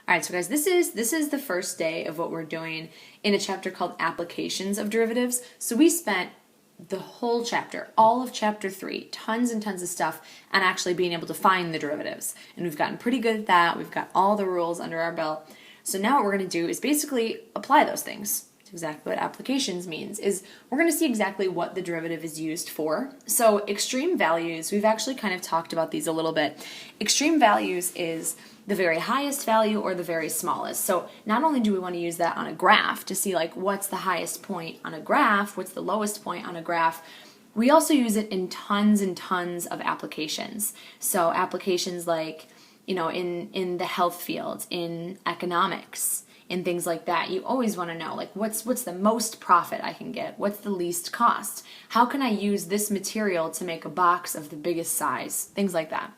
All right, so guys, this is the first day of what we're doing in a chapter called Applications of Derivatives. So we spent the whole chapter, all of chapter 3, tons and tons of stuff on actually being able to find the derivatives. And we've gotten pretty good at that. We've got all the rules under our belt. So now what we're going to do is basically apply those things. That's exactly what applications means, is we're going to see exactly what the derivative is used for. So extreme values, we've actually kind of talked about these a little bit. Extreme values is the very highest value or the very smallest. So not only do we want to use that on a graph to see like what's the highest point on a graph, what's the lowest point on a graph, we also use it in tons and tons of applications. So applications like, you know, in the health field, in economics, in things like that. You always want to know like what's the most profit I can get? What's the least cost? How can I use this material to make a box of the biggest size? Things like that.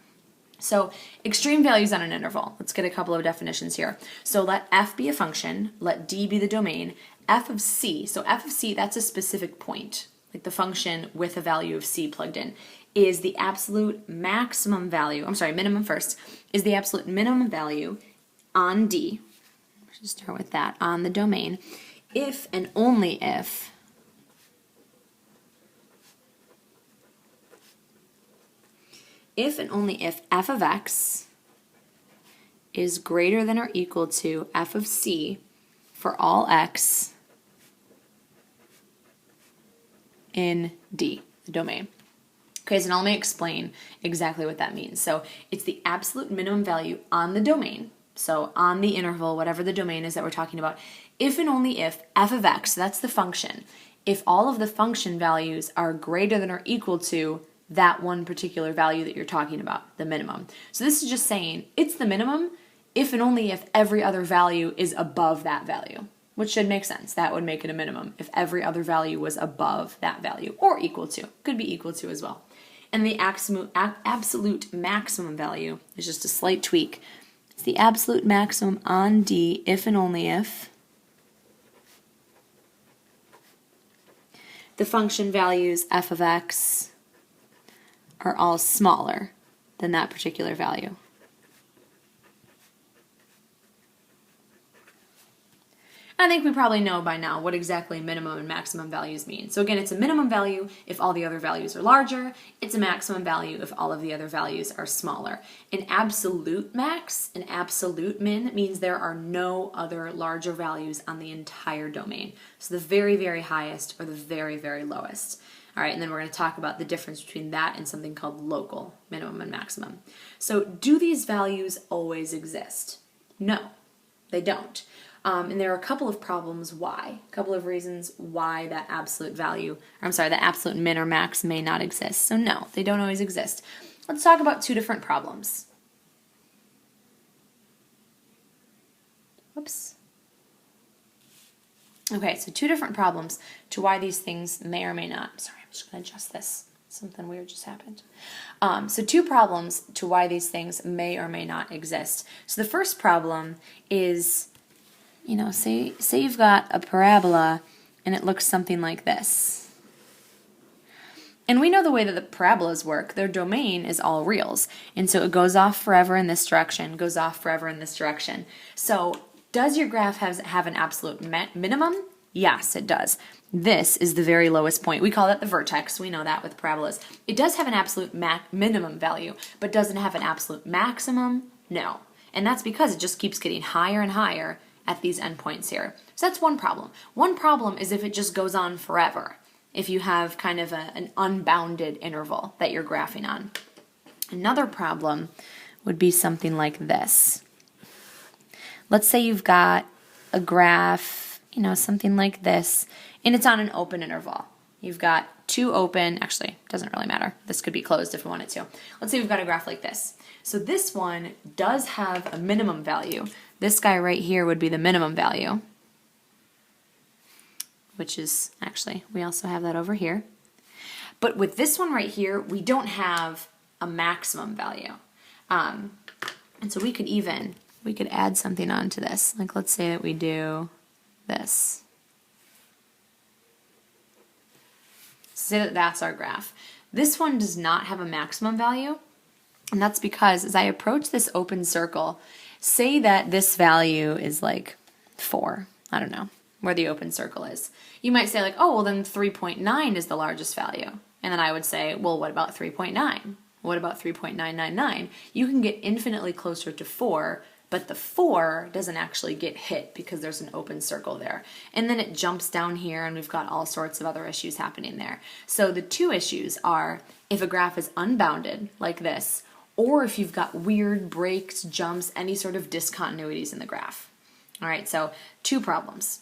So extreme values on an interval. Let's get a couple of definitions here. So let f be a function, let d be the domain, f of c, so f of c, that's a specific point, like the function with a value of c plugged in, is the absolute maximum value, minimum first, is the absolute minimum value on d, let's just start with that, on the domain, if and only if and only if f of x is greater than or equal to f of c for all x in D, the domain. Okay, so now let me explain exactly what that means. So it's the absolute minimum value on the domain, so on the interval, whatever the domain is that we're talking about, if and only if f of x, that's the function, if all of the function values are greater than or equal to that one particular value that you're talking about, the minimum. So this is just saying it's the minimum if and only if every other value is above that value, which should make sense. That would make it a minimum if every other value was above that value or equal to. Could be equal to as well. And the absolute maximum value is just a slight tweak. It's the absolute maximum on D if and only if the function values f of x are all smaller than that particular value. I think we probably know by now what exactly minimum and maximum values mean. So again, it's a minimum value if all the other values are larger. It's a maximum value if all of the other values are smaller. An absolute max, an absolute min means there are no other larger values on the entire domain. So the very, very highest or the very, very lowest. All right, and then we're going to talk about the difference between that and something called local, minimum and maximum. So do these values always exist? No, they don't. And there are a couple of problems why, a couple of reasons why that absolute value, that absolute min or max may not exist. So no, they don't always exist. Let's talk about two different problems. Whoops. Okay, so two different problems to why these things may or may not. Sorry, I'm just going to adjust this. Something weird just happened. So two problems to why these things may or may not exist. So the first problem is, you know, say you've got a parabola and it looks something like this. And we know the way that the parabolas work. Their domain is all reals. And so it goes off forever in this direction, goes off forever in this direction. So does your graph have an absolute minimum? Yes, it does. This is the very lowest point. We call that the vertex. We know that with parabolas. It does have an absolute minimum value, but doesn't have an absolute maximum? No. And that's because it just keeps getting higher and higher at these endpoints here. So that's one problem. One problem is if it just goes on forever, if you have kind of an unbounded interval that you're graphing on. Another problem would be something like this. Let's say you've got a graph, you know, something like this, and it's on an open interval. You've got two open, actually, it doesn't really matter. This could be closed if we wanted to. Let's say we've got a graph like this. So this one does have a minimum value. This guy right here would be the minimum value, which is, actually, we also have that over here. But with this one right here, we don't have a maximum value. And so we could add something onto this. Like let's say that we do this. Say that that's our graph. This one does not have a maximum value, and that's because as I approach this open circle, say that this value is like 4. I don't know where the open circle is. You might say like, oh, well then 3.9 is the largest value. And then I would say, well, what about 3.9? What about 3.999? You can get infinitely closer to 4, but the 4 doesn't actually get hit because there's an open circle there. And then it jumps down here and we've got all sorts of other issues happening there. So the two issues are if a graph is unbounded like this, or if you've got weird breaks, jumps, any sort of discontinuities in the graph. All right, so two problems.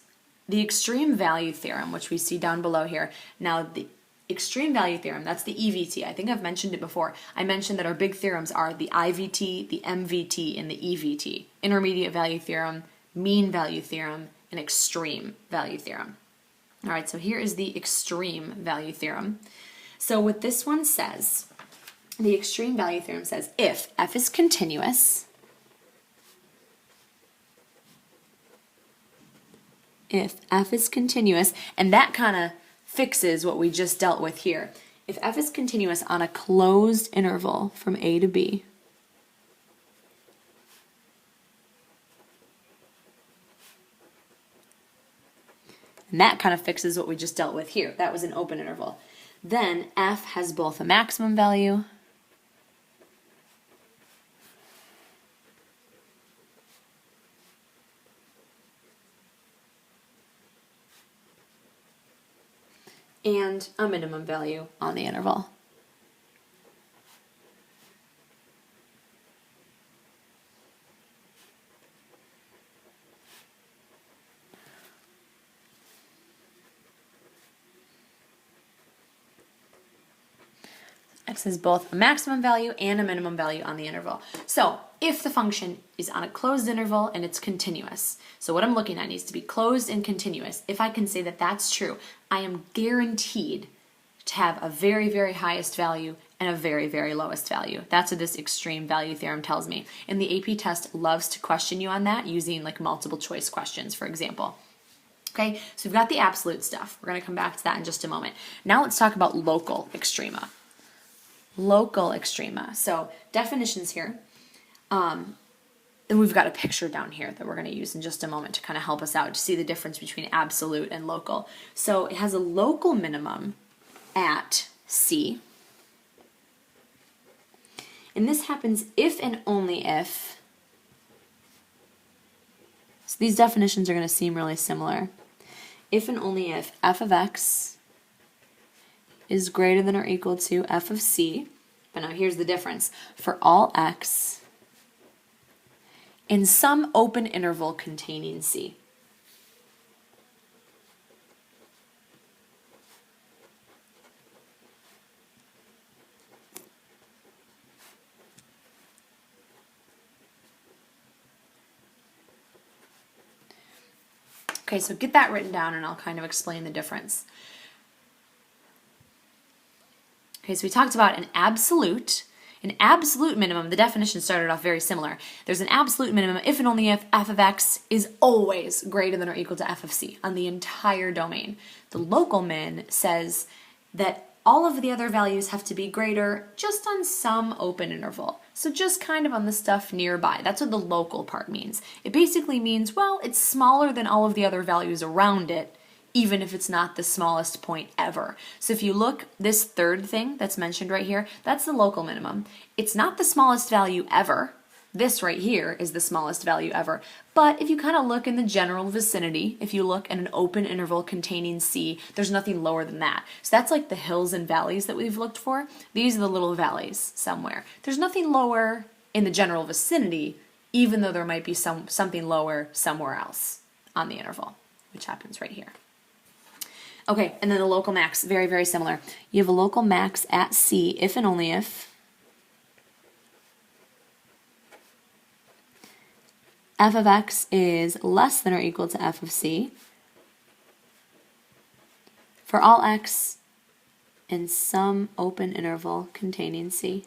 The extreme value theorem, which we see down below here. Now the extreme value theorem, that's the EVT. I think I've mentioned it before. I mentioned that our big theorems are the IVT, the MVT, and the EVT. Intermediate value theorem, mean value theorem, and extreme value theorem. All right, so here is the extreme value theorem. So what this one says, the extreme value theorem says if f is continuous, and that kind of fixes what we just dealt with here. If f is continuous on a closed interval from a to b, and that kind of fixes what we just dealt with here. That was an open interval. Then f has both a maximum value and a minimum value on the interval. X is both a maximum value and a minimum value on the interval. So if the function is on a closed interval and it's continuous, so what I'm looking at needs to be closed and continuous. If I can say that that's true, I am guaranteed to have a very, very highest value and a very, very lowest value. That's what this extreme value theorem tells me. And the AP test loves to question you on that using like multiple choice questions, for example. Okay, so we've got the absolute stuff. We're going to come back to that in just a moment. Now let's talk about local extrema. Local extrema. So definitions here. And we've got a picture down here that we're going to use in just a moment to kind of help us out to see the difference between absolute and local. So it has a local minimum at C. And this happens if and only if. So these definitions are going to seem really similar. If and only if f of x is greater than or equal to f of c. But now here's the difference. For all x in some open interval containing c. Okay, so get that written down and I'll kind of explain the difference. Okay, so we talked about an absolute minimum. The definition started off very similar. There's an absolute minimum if and only if f of x is always greater than or equal to f of c on the entire domain. The local min says that all of the other values have to be greater just on some open interval. So just kind of on the stuff nearby. That's what the local part means. It basically means, well, it's smaller than all of the other values around it, even if it's not the smallest point ever. So if you look, this third thing that's mentioned right here, that's the local minimum. It's not the smallest value ever. This right here is the smallest value ever. But if you kind of look in the general vicinity, if you look at an open interval containing C, there's nothing lower than that. So that's like the hills and valleys that we've looked for. These are the little valleys somewhere. There's nothing lower in the general vicinity, even though there might be something lower somewhere else on the interval, which happens right here. Okay, and then the local max, very, very similar. You have a local max at C if and only if f of x is less than or equal to f of c for all x in some open interval containing c.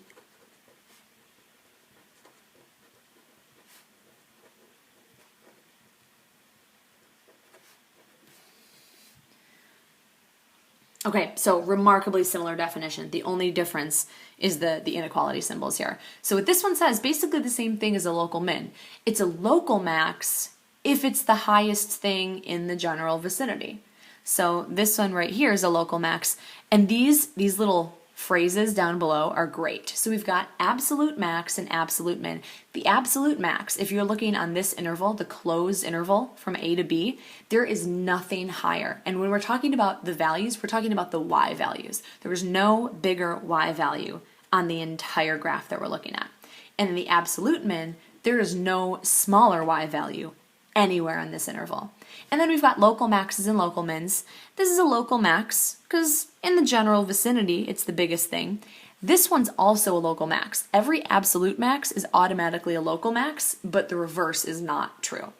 Okay, so remarkably similar definition. The only difference is the inequality symbols here. So what this one says, basically the same thing as a local min. It's a local max if it's the highest thing in the general vicinity. So this one right here is a local max, and these little phrases down below are great. So we've got absolute max and absolute min. The absolute max, if you're looking on this interval, the closed interval from A to B, there is nothing higher. And when we're talking about the values, we're talking about the y values. There was no bigger y value on the entire graph that we're looking at. And in the absolute min, there is no smaller y value anywhere on this interval. And then we've got local maxes and local mins. This is a local max because in the general vicinity, it's the biggest thing. This one's also a local max. Every absolute max is automatically a local max, but the reverse is not true.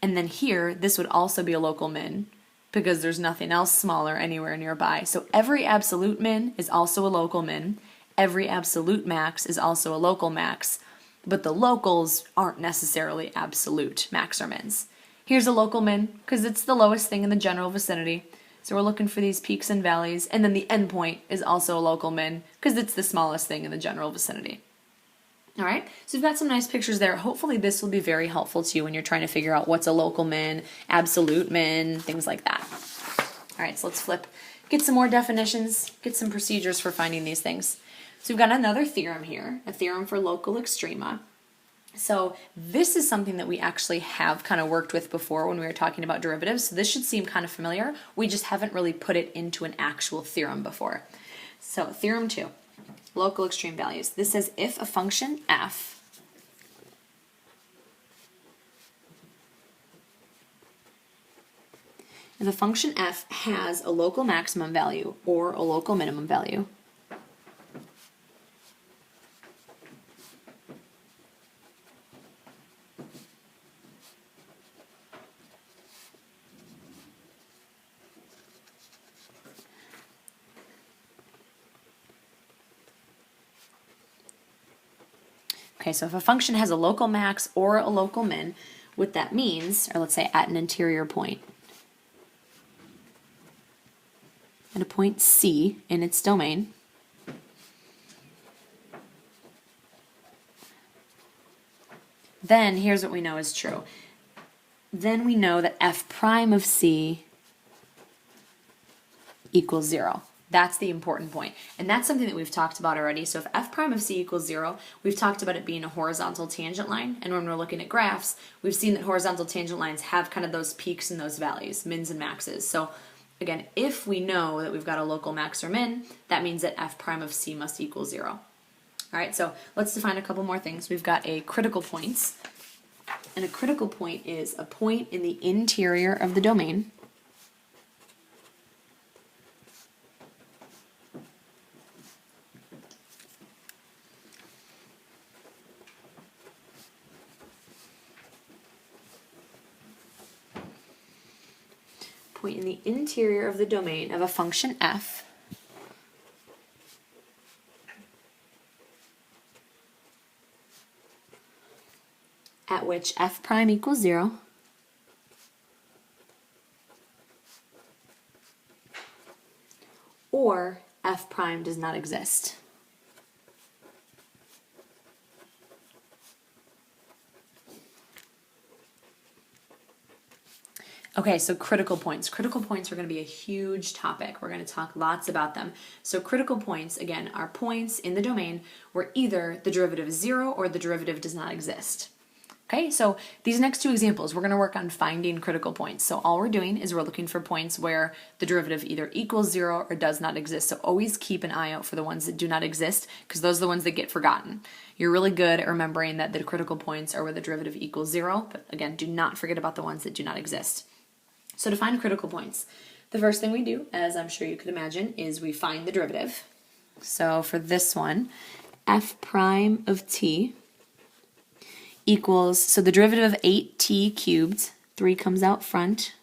And then here, this would also be a local min because there's nothing else smaller anywhere nearby. So every absolute min is also a local min. Every absolute max is also a local max. But the locals aren't necessarily absolute max or mins. Here's a local min because it's the lowest thing in the general vicinity. So we're looking for these peaks and valleys. And then the endpoint is also a local min because it's the smallest thing in the general vicinity. All right, so we've got some nice pictures there. Hopefully this will be very helpful to you when you're trying to figure out what's a local min, absolute min, things like that. All right, so let's flip. Get some more definitions, get some procedures for finding these things. So we've got another theorem here, a theorem for local extrema. So this is something that we actually have kind of worked with before when we were talking about derivatives. So this should seem kind of familiar. We just haven't really put it into an actual theorem before. So theorem 2, local extreme values. This says if a function f has a local maximum value or a local minimum value, okay, so if a function has a local max or a local min, what that means, or let's say at an interior point, at a point C in its domain, then here's what we know is true. Then we know that f prime of C equals 0. That's the important point. And that's something that we've talked about already. So if f prime of C equals 0, we've talked about it being a horizontal tangent line. And when we're looking at graphs, we've seen that horizontal tangent lines have kind of those peaks and those valleys, mins and maxes. So again, if we know that we've got a local max or min, that means that f prime of C must equal 0. All right, so let's define a couple more things. We've got a critical points. And a critical point is a point in the interior of the domain of a function f at which f prime equals 0 or f prime does not exist. Okay, so critical points. Critical points are going to be a huge topic. We're going to talk lots about them. So critical points, again, are points in the domain where either the derivative is 0 or the derivative does not exist. Okay, so these next two examples, we're going to work on finding critical points. So all we're doing is we're looking for points where the derivative either equals 0 or does not exist. So always keep an eye out for the ones that do not exist because those are the ones that get forgotten. You're really good at remembering that the critical points are where the derivative equals 0, but again, do not forget about the ones that do not exist. So to find critical points, the first thing we do, as I'm sure you could imagine, is we find the derivative. So for this one, f prime of t equals, so the derivative of 8t cubed, 3 comes out front,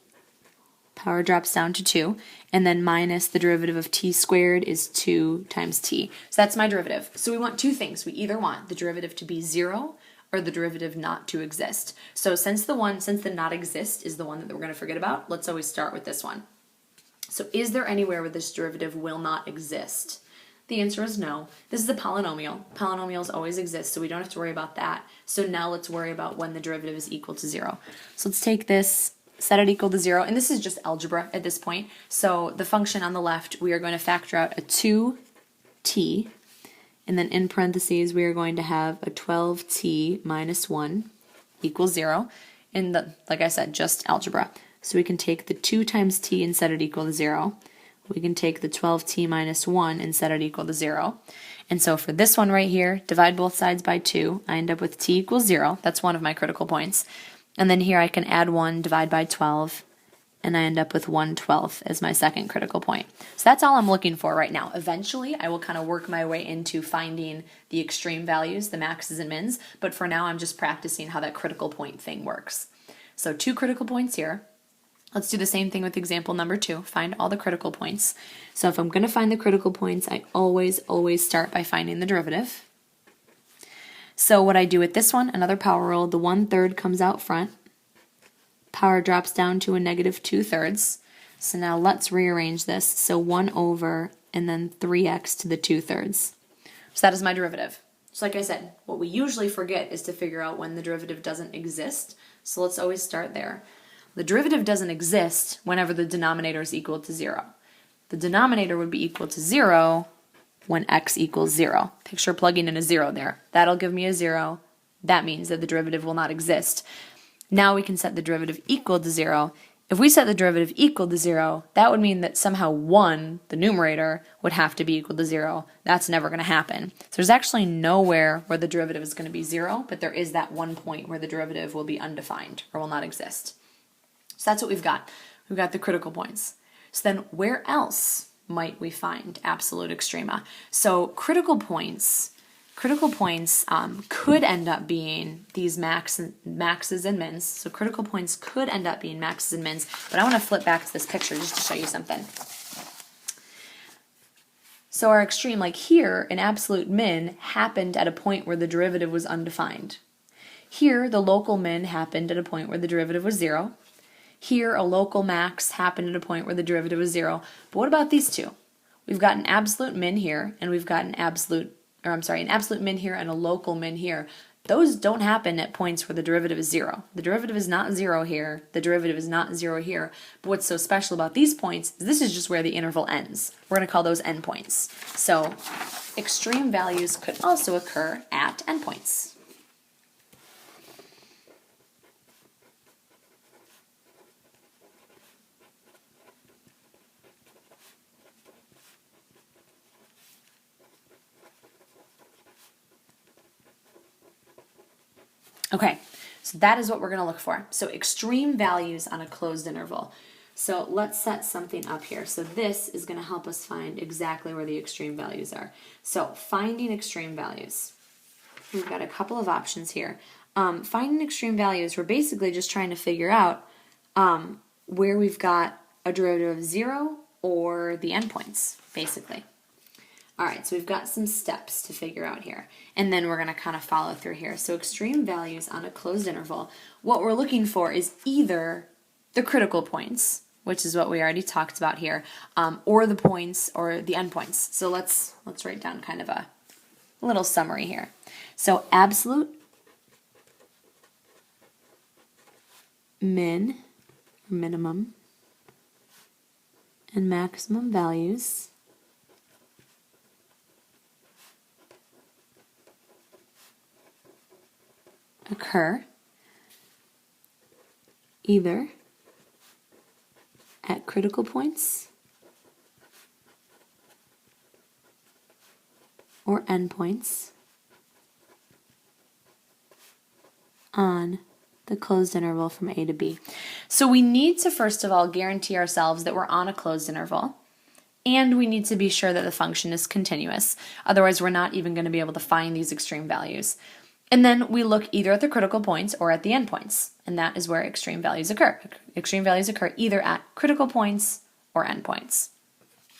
power drops down to 2, and then minus the derivative of t squared is 2 times t. So that's my derivative. So we want two things. We either want the derivative to be 0 or the derivative not to exist. So since the not exist is the one that we're going to forget about, let's always start with this one. So is there anywhere where this derivative will not exist? The answer is no. This is a polynomial. Polynomials always exist, so we don't have to worry about that. So now let's worry about when the derivative is equal to 0. So let's take this, set it equal to 0, and this is just algebra at this point. So the function on the left, we are going to factor out a 2t, and then in parentheses we are going to have a 12t minus 1 equals 0. And like I said, just algebra. So we can take the 2 times t and set it equal to 0. We can take the 12t minus 1 and set it equal to 0. And so for this one right here, divide both sides by 2. I end up with t equals 0. That's one of my critical points. And then here I can add 1, divide by 12, and I end up with 1/12 as my second critical point. So that's all I'm looking for right now. Eventually, I will kind of work my way into finding the extreme values, the maxes and mins, but for now I'm just practicing how that critical point thing works. So 2 critical points here. Let's do the same thing with example number 2. Find all the critical points. So if I'm going to find the critical points, I always start by finding the derivative. So what I do with this one, another power rule, the 1/3 comes out front. Power drops down to a negative 2/3. So now let's rearrange this. So 1 over and then 3x to the 2/3. So that is my derivative. So like I said, what we usually forget is to figure out when the derivative doesn't exist. So let's always start there. The derivative doesn't exist whenever the denominator is equal to 0. The denominator would be equal to 0 when x equals 0. Picture plugging in a 0 there. That'll give me a 0. That means that the derivative will not exist. Now we can set the derivative equal to 0. If we set the derivative equal to 0, that would mean that somehow 1, the numerator, would have to be equal to 0. That's never going to happen. So there's actually nowhere where the derivative is going to be 0, but there is that one point where the derivative will be undefined or will not exist. So that's what we've got. We've got the critical points. So then where else might we find absolute extrema? So critical points could end up being these maxes and mins. So critical points could end up being maxes and mins, but I want to flip back to this picture just to show you something. So our extreme, like here, an absolute min happened at a point where the derivative was undefined. Here, the local min happened at a point where the derivative was 0. Here, a local max happened at a point where the derivative was 0. But what about these two? We've got an absolute min here, and we've got an absolute min here and a local min here. Those don't happen at points where the derivative is 0. The derivative is not 0 here. The derivative is not 0 here. But what's so special about these points is this is just where the interval ends. We're going to call those endpoints. So extreme values could also occur at endpoints. Okay, so that is what we're going to look for. So extreme values on a closed interval. So let's set something up here. So this is going to help us find exactly where the extreme values are. So finding extreme values. We've got a couple of options here. Finding extreme values, we're basically just trying to figure out where we've got a derivative of 0 or the endpoints, basically. All right, so we've got some steps to figure out here, and then we're going to kind of follow through here. So extreme values on a closed interval, what we're looking for is either the critical points, which is what we already talked about here, or the points or the endpoints. So let's write down kind of a little summary here. So absolute min, or minimum, and maximum values occur either at critical points or endpoints on the closed interval from A to B. So we need to first of all guarantee ourselves that we're on a closed interval, and we need to be sure that the function is continuous. Otherwise, we're not even going to be able to find these extreme values. And then we look either at the critical points or at the endpoints, and that is where extreme values occur. Extreme values occur either at critical points or endpoints.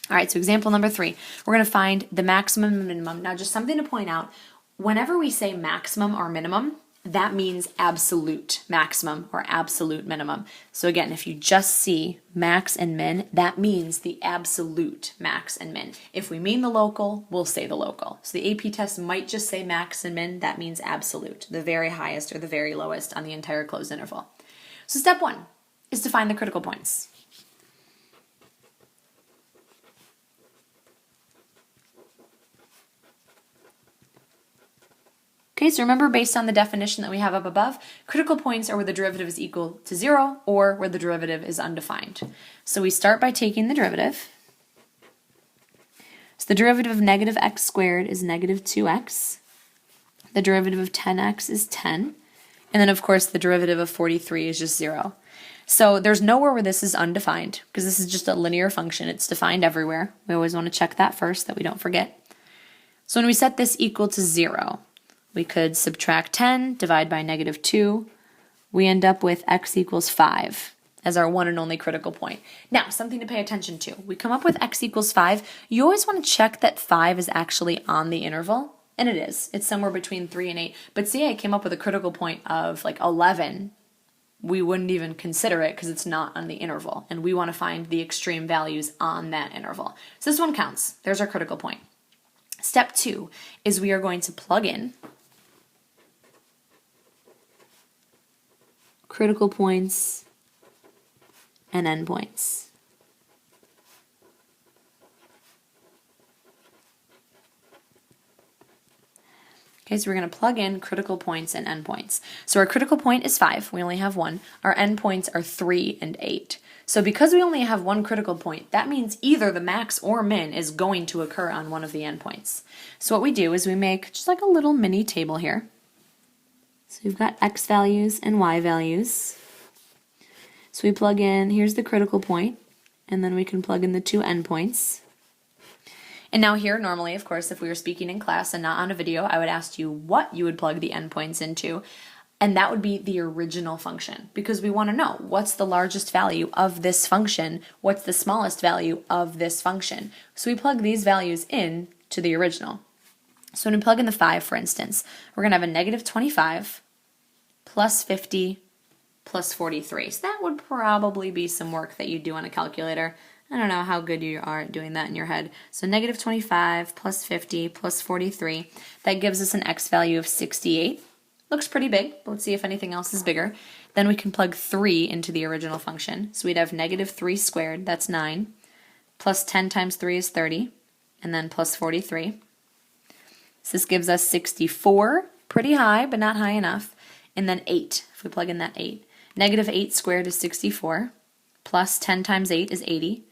All right, so example number 3, we're going to find the maximum and minimum. Now, just something to point out, whenever we say maximum or minimum, that means absolute maximum or absolute minimum. So again, if you just see max and min, that means the absolute max and min. If we mean the local, we'll say the local. So the AP test might just say max and min. That means absolute, the very highest or the very lowest on the entire closed interval. So step 1 is to find the critical points. Okay, so remember, based on the definition that we have up above, critical points are where the derivative is equal to 0 or where the derivative is undefined. So we start by taking the derivative. So the derivative of negative x squared is negative 2x. The derivative of 10x is 10. And then, of course, the derivative of 43 is just 0. So there's nowhere where this is undefined because this is just a linear function. It's defined everywhere. We always want to check that first, that we don't forget. So when we set this equal to 0, we could subtract 10, divide by negative 2. We end up with x equals 5 as our one and only critical point. Now, something to pay attention to. We come up with x equals 5. You always want to check that 5 is actually on the interval. And it is. It's somewhere between 3 and 8. But say I came up with a critical point of like 11. We wouldn't even consider it because it's not on the interval. And we want to find the extreme values on that interval. So this one counts. There's our critical point. Step 2 is we are going to plug in critical points and endpoints. Okay, so we're going to plug in critical points and endpoints. So our critical point is 5. We only have one. Our endpoints are 3 and 8. So because we only have one critical point, that means either the max or min is going to occur on one of the endpoints. So what we do is we make just like a little mini table here. So we've got x values and y values. So we plug in, here's the critical point, and then we can plug in the 2 endpoints. And now here, normally, of course, if we were speaking in class and not on a video, I would ask you what you would plug the endpoints into, and that would be the original function, because we want to know what's the largest value of this function, what's the smallest value of this function. So we plug these values in to the original. So when we plug in the 5, for instance, we're going to have a negative 25 plus 50 plus 43. So that would probably be some work that you do on a calculator. I don't know how good you are at doing that in your head. So negative 25 plus 50 plus 43, that gives us an x value of 68. Looks pretty big, but let's see if anything else is bigger. Then we can plug 3 into the original function. So we'd have negative 3 squared, that's 9, plus 10 times 3 is 30, and then plus 43. So this gives us 64, pretty high, but not high enough. And then 8, if we plug in that 8. Negative 8 squared is 64, plus 10 times 8 is 80,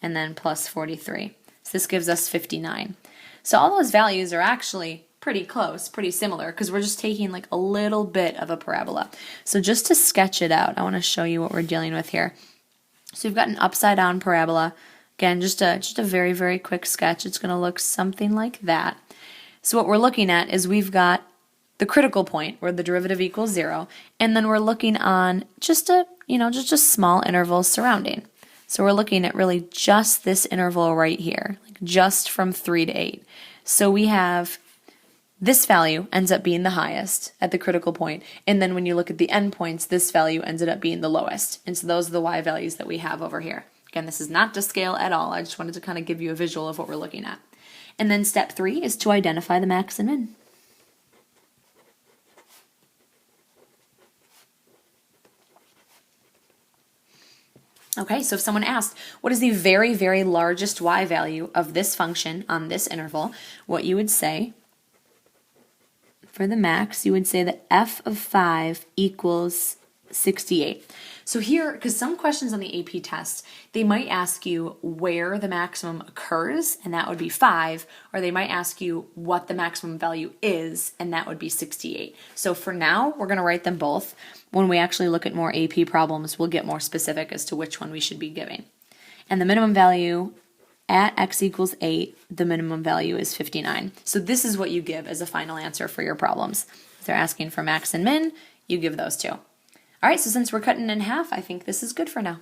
and then plus 43. So this gives us 59. So all those values are actually pretty close, pretty similar, because we're just taking like a little bit of a parabola. So just to sketch it out, I want to show you what we're dealing with here. So we've got an upside down parabola. Again, just a very, very quick sketch. It's going to look something like that. So what we're looking at is we've got the critical point where the derivative equals 0, and then we're looking on just a small interval surrounding. So we're looking at really just this interval right here, like just from 3 to 8. So we have this value ends up being the highest at the critical point, and then when you look at the endpoints, this value ended up being the lowest. And so those are the y values that we have over here. Again, this is not to scale at all. I just wanted to kind of give you a visual of what we're looking at. And then step 3 is to identify the max and min. Okay, so if someone asked, what is the very, very largest y value of this function on this interval, what you would say, for the max, you would say that f of 5 equals 68. So here, because some questions on the AP test, they might ask you where the maximum occurs, and that would be 5, or they might ask you what the maximum value is, and that would be 68. So for now, we're going to write them both. When we actually look at more AP problems, we'll get more specific as to which one we should be giving. And the minimum value at x equals 8, the minimum value is 59. So this is what you give as a final answer for your problems. If they're asking for max and min, you give those two. All right, so since we're cutting in half, I think this is good for now.